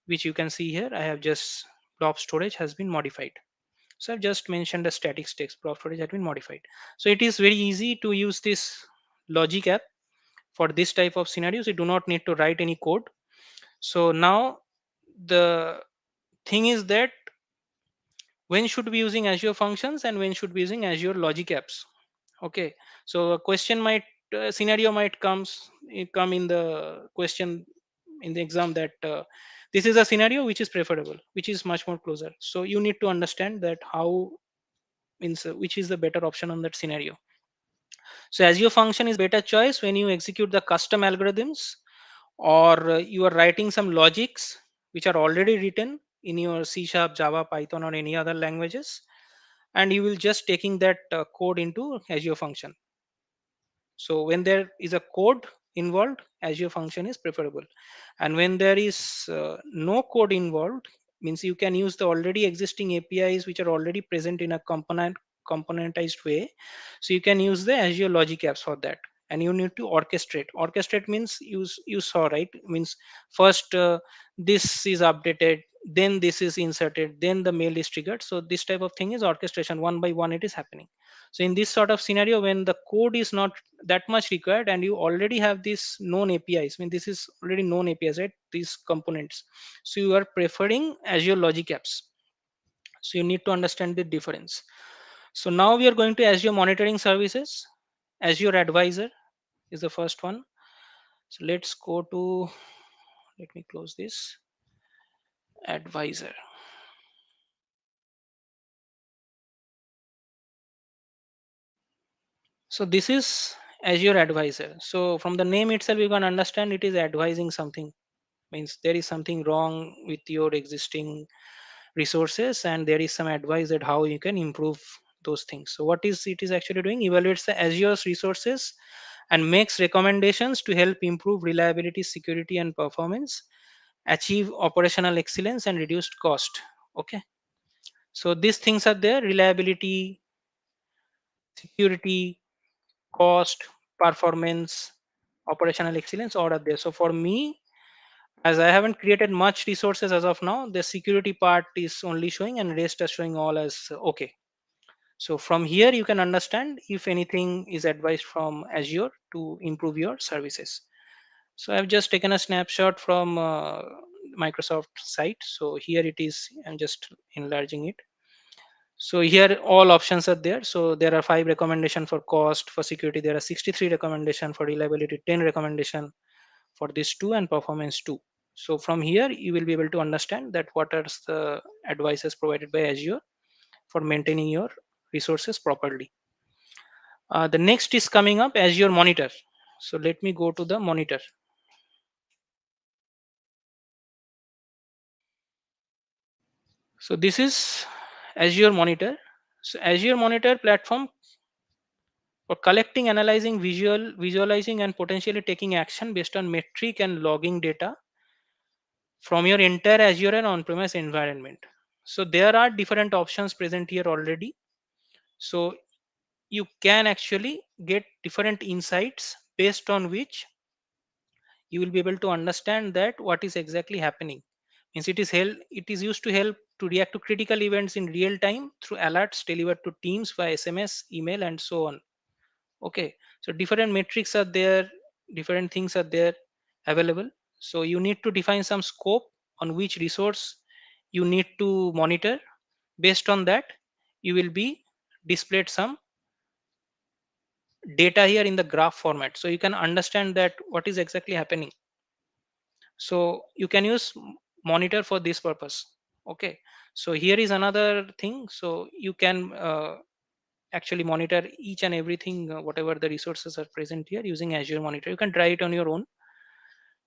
which you can see here. I have just blob storage has been modified. So I've just mentioned a static text, blob storage has been modified. So it is very easy to use this logic app for this type of scenarios. You do not need to write any code. So now the thing is that when should be using Azure functions and when should be using Azure logic apps. Okay, so a question might scenario might come in the question in the exam that this is a scenario which is preferable, which is much more closer. So you need to understand that how means which is the better option on that scenario. So Azure function is better choice when you execute the custom algorithms, or you are writing some logics which are already written in your C sharp, Java, Python, or any other languages, and you will just taking that code into Azure function. So when there is a code involved, Azure function is preferable. And when there is no code involved, means you can use the already existing APIs which are already present in a componentized way. So you can use the Azure logic apps for that. And you need to orchestrate. Orchestrate means you saw, right? Means first this is updated, then this is inserted, then the mail is triggered. So this type of thing is orchestration. One by one it is happening. So in this sort of scenario, when the code is not that much required and you already have these known APIs, I mean this is already known APIs, right? These components. So you are preferring Azure logic apps. So you need to understand the difference. So now we are going to Azure monitoring services. Azure Advisor is the first one. So let's go to, let me close this, Advisor. So this is Azure Advisor. So from the name itself, you can understand it is advising something. Means there is something wrong with your existing resources and there is some advice that how you can improve those things. So what is it is actually doing? Evaluates the Azure's resources and makes recommendations to help improve reliability, security, and performance, achieve operational excellence, and reduced cost. Okay, so these things are there: reliability, security, cost, performance, operational excellence, all are there. So for me, as I haven't created much resources as of now, the security part is only showing and rest are showing all as okay. So from here you can understand if anything is advised from Azure to improve your services. So I've just taken a snapshot from Microsoft site. So here it is. I'm just enlarging it. So here all options are there. So there are 5 recommendation for cost. For security there are 63 recommendation. For reliability 10 recommendation. For this 2 and performance 2. So from here you will be able to understand that what are the advices provided by Azure for maintaining your resources properly. The next is coming up Azure Monitor. So let me go to the monitor. So this is Azure Monitor. So Azure Monitor platform for collecting, analyzing, visualizing, and potentially taking action based on metric and logging data from your entire Azure and on-premise environment. So there are different options present here already. So you can actually get different insights based on which you will be able to understand that what is exactly happening. Means it is used to help to react to critical events in real time through alerts delivered to teams via SMS, email, and so on. Okay, so different metrics are there, different things are there available. So you need to define some scope on which resource you need to monitor. Based on that, you will be displayed some data here in the graph format, so you can understand that what is exactly happening. So you can use monitor for this purpose. Okay, so here is another thing. So you can actually monitor each and everything, whatever the resources are present here using Azure Monitor. You can try it on your own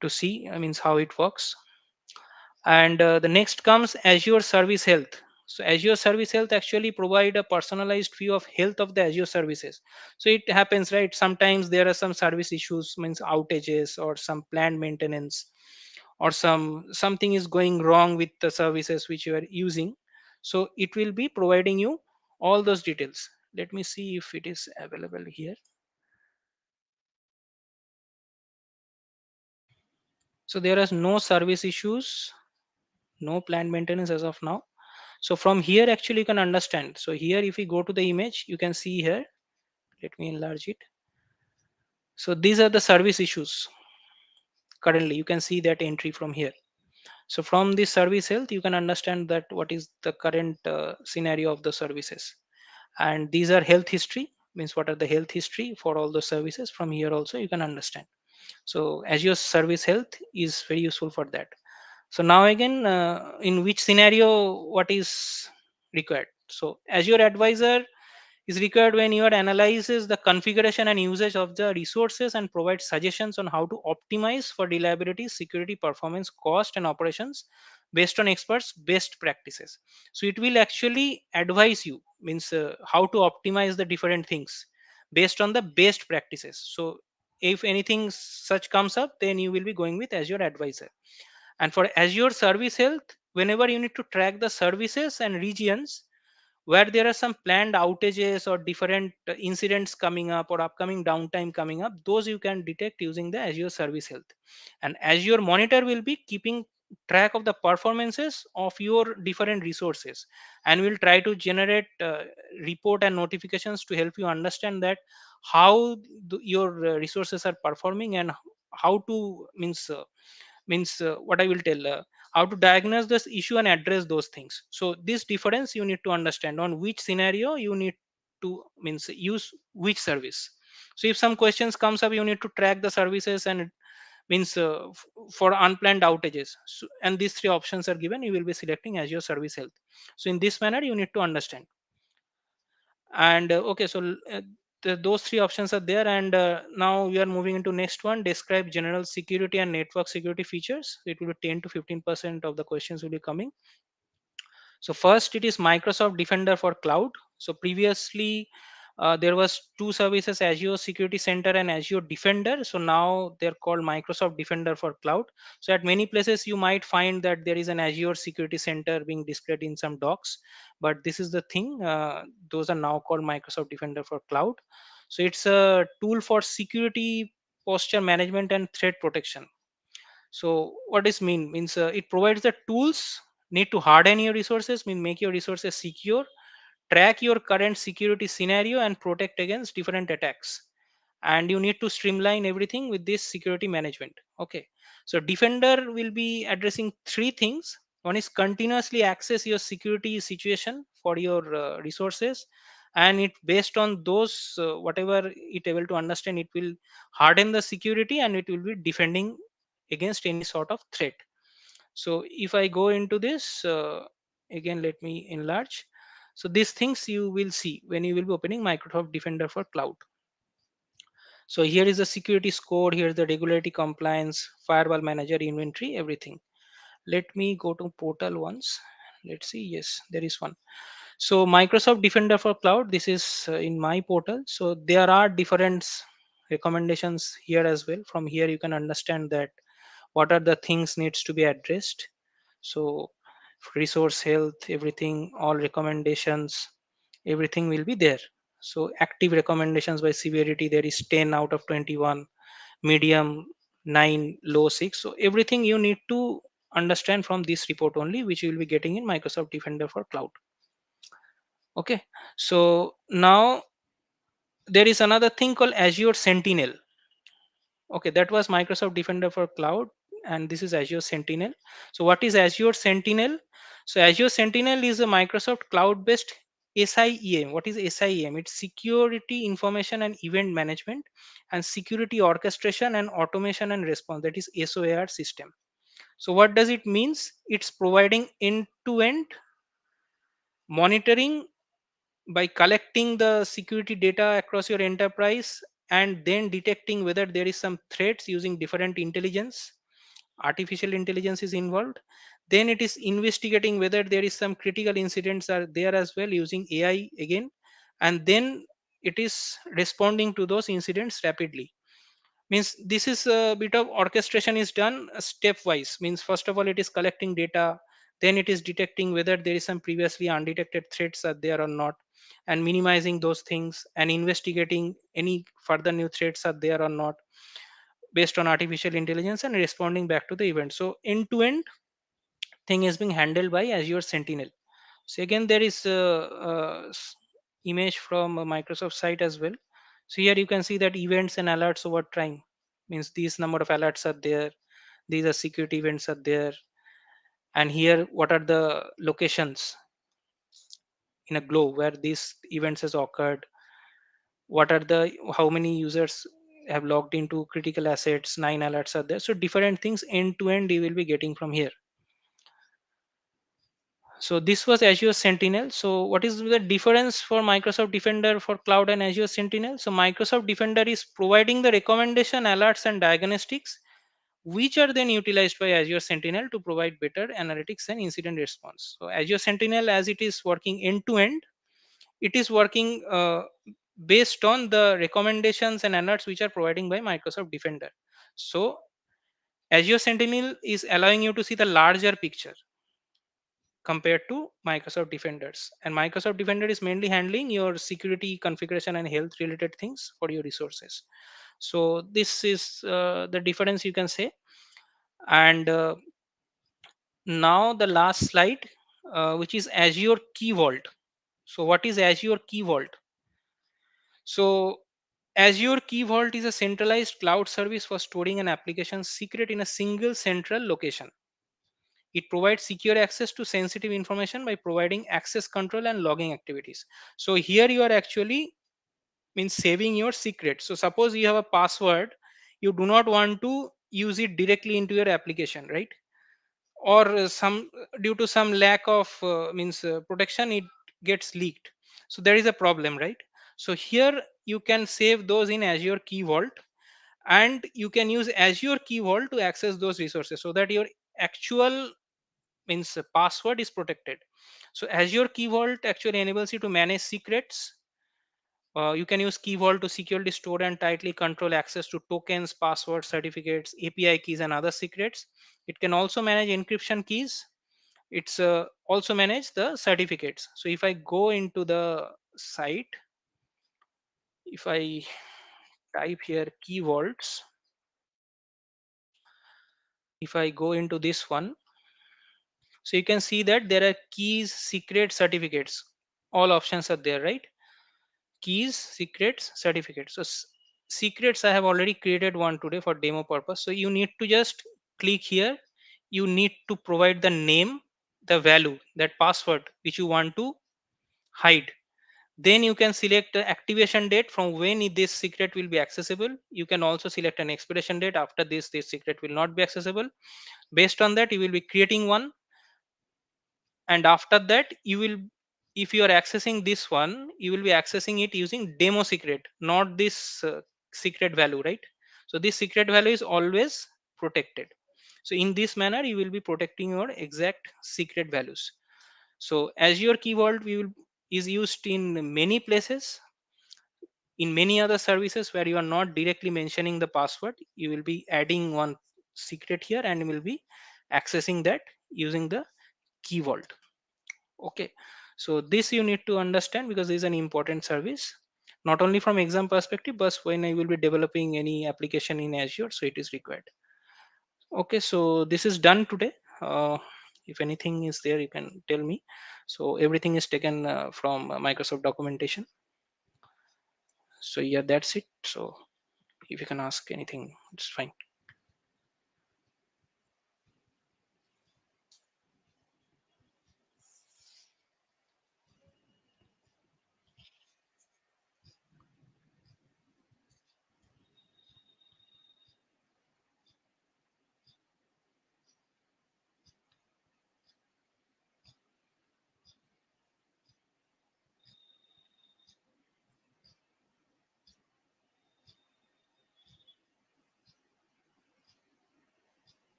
to see, I mean, how it works. And the next comes Azure Service Health. So Azure Service Health actually provide a personalized view of health of the Azure services. So it happens, right? Sometimes there are some service issues, means outages or some planned maintenance, or something is going wrong with the services which you are using. So it will be providing you all those details. Let me see if it is available here. So there is no service issues, no planned maintenance as of now. So from here actually you can understand. So here if we go to the image, you can see here, let me enlarge it. So these are the service issues currently. You can see that entry from here. So from this service health you can understand that what is the current scenario of the services. And these are health history, means what are the health history for all the services. From here also you can understand. So Azure Service Health is very useful for that. So now again, in which scenario what is required? So Azure Advisor is required when your analyzes the configuration and usage of the resources and provides suggestions on how to optimize for reliability, security, performance, cost, and operations based on experts best practices. So it will actually advise you, means how to optimize the different things based on the best practices. So if anything such comes up, then you will be going with Azure Advisor. And for Azure Service Health, whenever you need to track the services and regions where there are some planned outages or different incidents coming up or upcoming downtime coming up, those you can detect using the Azure Service Health. And Azure Monitor will be keeping track of the performances of your different resources, and will try to generate report and notifications to help you understand that how your resources are performing, and how to means what I will tell, how to diagnose this issue and address those things. So this difference you need to understand on which scenario you need to means use which service. So if some questions comes up, you need to track the services and means for unplanned outages. So, and these three options are given, you will be selecting Azure Service Health. So in this manner you need to understand. And okay, so those three options are there. And now we are moving into next one, describe general security and network security features. It will be 10 to 15% of the questions will be coming. So first it is Microsoft Defender for Cloud. So previously there was two services, Azure Security Center and Azure Defender. So now they're called Microsoft Defender for Cloud. So at many places you might find that there is an Azure Security Center being displayed in some docs, but this is the thing. Those are now called Microsoft Defender for Cloud. So it's a tool for security, posture management, and threat protection. So what does mean? Means it provides the tools need to harden your resources, mean make your resources secure, track your current security scenario, and protect against different attacks. And you need to streamline everything with this security management. Okay, so Defender will be addressing three things. One is continuously access your security situation for your resources, and it based on those whatever it able to understand, it will harden the security and it will be defending against any sort of threat. So if I go into this again, let me enlarge. So these things you will see when you will be opening Microsoft Defender for Cloud. So here is the security score, here is the regularity, compliance, firewall manager, inventory, everything. Let me go to portal once. let's see. Yes, there is one. So Microsoft Defender for Cloud, this is in my portal. So there are different recommendations here as well. From here you can understand that what are the things needs to be addressed. So resource health, everything, all recommendations, everything will be there. So active recommendations by severity, there is 10 out of 21, medium 9, low 6. So everything you need to understand from this report only, which you will be getting in Microsoft Defender for Cloud. Okay, so now there is another thing called Azure Sentinel. Okay, that was Microsoft Defender for Cloud, and this is Azure Sentinel. So what is Azure Sentinel? So Azure Sentinel is a Microsoft cloud based SIEM. What is SIEM? It's security information and event management and security orchestration and automation and response, that is SOAR system. So what does it means? It's providing end to end monitoring by collecting the security data across your enterprise and then detecting whether there is some threats using different intelligence. Artificial intelligence is involved. Then it is investigating whether there is some critical incidents are there as well using AI again, and then it is responding to those incidents rapidly. Means this is a bit of orchestration is done stepwise. Means first of all it is collecting data, then it is detecting whether there is some previously undetected threats are there or not, and minimizing those things and investigating any further new threats are there or not based on artificial intelligence and responding back to the event. So end to end thing is being handled by Azure Sentinel. So again there is image from a Microsoft site as well. So here you can see that events and alerts over time, means these number of alerts are there, these are security events are there, and here what are the locations in a globe where these events has occurred, what are the how many users have logged into critical assets, 9 alerts are there. So different things end to end you will be getting from here. So this was Azure Sentinel. So what is the difference for Microsoft Defender for Cloud and Azure Sentinel? So Microsoft Defender is providing the recommendation, alerts, and diagnostics, which are then utilized by Azure Sentinel to provide better analytics and incident response. So Azure Sentinel, as it is working end to end, it is working based on the recommendations and alerts which are providing by Microsoft Defender. So Azure Sentinel is allowing you to see the larger picture compared to Microsoft Defenders. And Microsoft Defender is mainly handling your security configuration and health related things for your resources. So this is the difference you can say. And now the last slide, which is Azure Key Vault. So what is Azure Key Vault? So Azure Key Vault is a centralized cloud service for storing an application's secret in a single central location. It provides secure access to sensitive information by providing access control and logging activities. So here you are actually means saving your secret. So suppose you have a password, you do not want to use it directly into your application, right? Or some due to some lack of means protection, it gets leaked. So there is a problem, right? So here you can save those in Azure Key Vault, and you can use Azure Key Vault to access those resources so that your actual means password is protected. So Azure Key Vault actually enables you to manage secrets. You can use Key Vault to securely store and tightly control access to tokens, passwords, certificates, API keys, and other secrets. It can also manage encryption keys. It's also manage the certificates. So if I go into the site, if I type here Key Vaults, if I go into this one, so you can see that there are keys, secrets, certificates. All options are there, right? Keys, secrets, certificates. So secrets I have already created one today for demo purpose. So you need to just click here. You need to provide the name, the value, that password which you want to hide. Then you can select the activation date from when this secret will be accessible. You can also select an expiration date. After this secret will not be accessible. Based on that, you will be creating one, and after that you will, if you are accessing this one, you will be accessing it using demo secret, not this secret value, right? So this secret value is always protected. So in this manner you will be protecting your exact secret values. So Azure Key Vault is used in many places, in many other services where you are not directly mentioning the password. You will be adding one secret here and will be accessing that using the Key Vault. Okay, so this you need to understand because this is an important service, not only from exam perspective, but when I will be developing any application in Azure, so it is required. Okay, so this is done today. If anything is there, you can tell me. So everything is taken from Microsoft documentation. So yeah, that's it. So if you can ask anything, it's fine.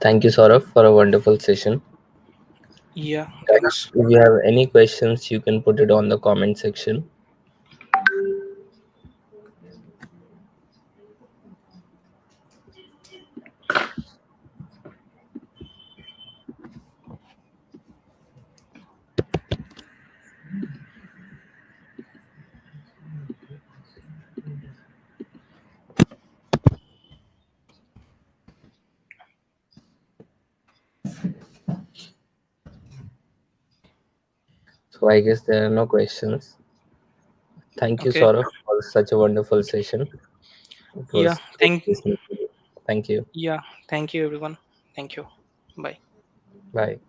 Thank you, Saurabh, for a wonderful session. Yeah, thanks. If you have any questions, you can put it on the comment section. So I guess there are no questions. Thank you, Okay. Saurabh, for such a wonderful session. It Yeah, was great listening to you. Thank you. yeah, thank you everyone. Thank you. Bye. Bye.